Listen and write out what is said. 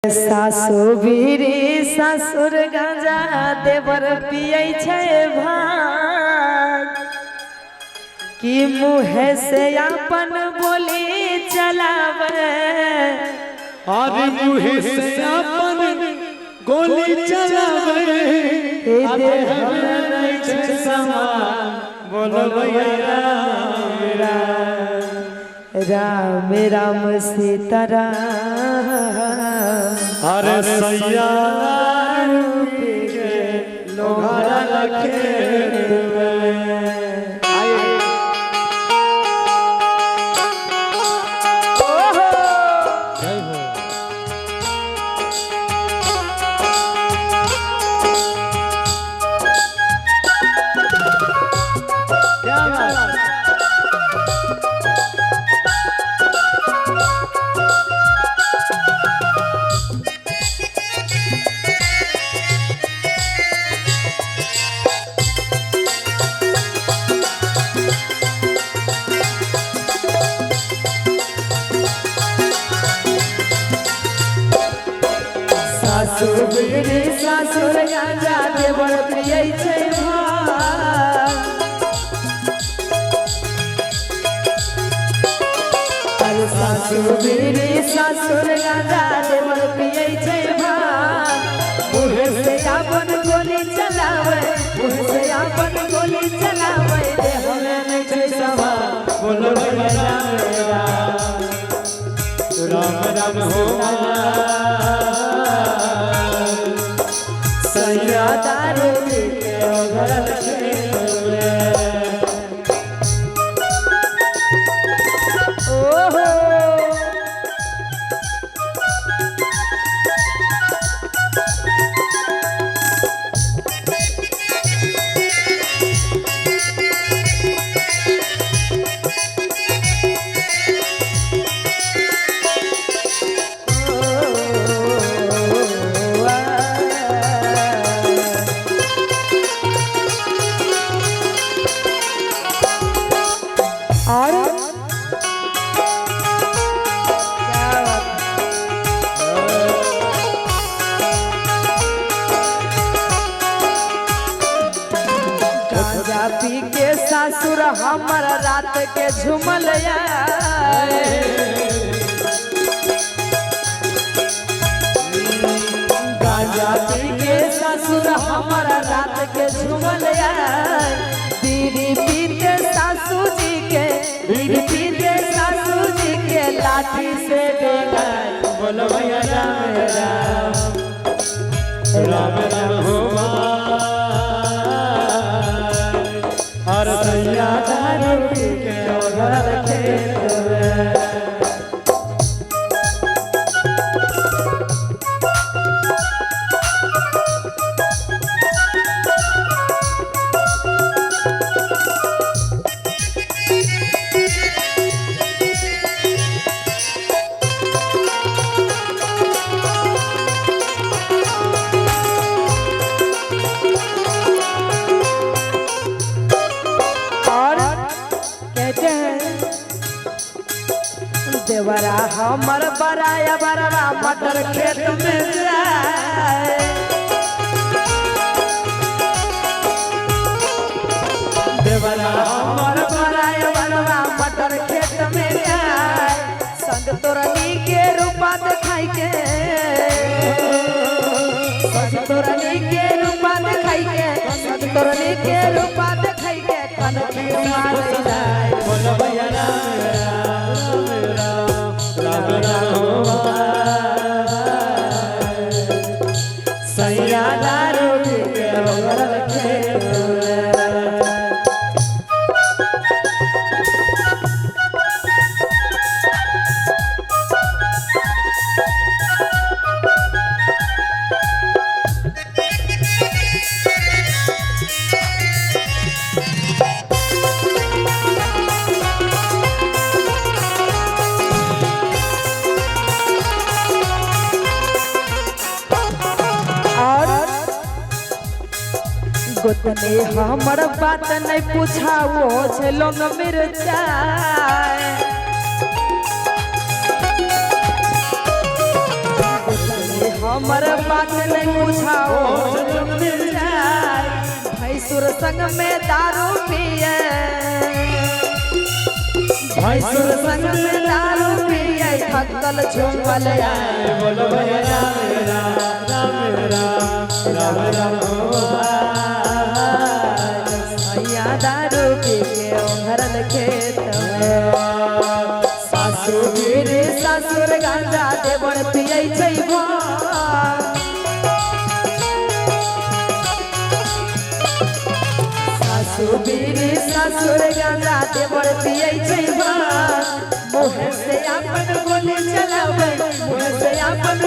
सासु बीरी ससुर गांजा देवर पियै छै भाग कि मुँह से अपन बोली चलावे और मुँह से अपन गोली चलावे दे हमरा नहीं छै समान बोलो भैया राम राम सीताराम अरे सैया लोहारा लखे सासुर बीरी ससुर गांजा देवर पियै छै भाग अरे सासुर बीरी ससुर गांजा देवर पियै छै भाग मुँह से अपन गोली चलावे मुँह से अपन गोली चलावे दे हमरा नहीं छै सवाल बोलो भैया राम राम हो सैया दारू पी के घर खेले ओहो और गांजा पी के ससुर हमर रात के झुमल गांजा पी के ससुर हमर रात के झुमल बीड़ी पीते सासू जी के बीड़ी पीते सासू जी के लाठी से बेगाय बोलो भैया राम राम हो और सैया दारू पी के घर खेले देवरा हमर बराया बरवा मटर खेत में जाए देवरा हमर बराया बरवा मटर खेत में जाए संग तोरनी के रूपा दिखाई के संग तोरनी के रूपा दिखाई के संग तोरनी के रूपा दिखाई के कन की मार जाए बोलो भैया राम राम हो सैया दारू पी के घर खेले गोतनी हमर बात नहीं पूछा वो छे लोग मिर्चाय हमर बात नहीं बुझाओ मिल जाए भैंसुर संग में दारू पिए भैंसुर संग में दारू पिए थकल झूमल आए बोलो भैया राम राम राम राम हो सैया दारू पी के ओंघरल खेत में सासु बीड़ी ससुर गांजा देवर पियै छै भांग सासु बीड़ी ससुर गांजा देवर पियै छै भांग मुँह से अपन गोली चलावे मुँह से अपन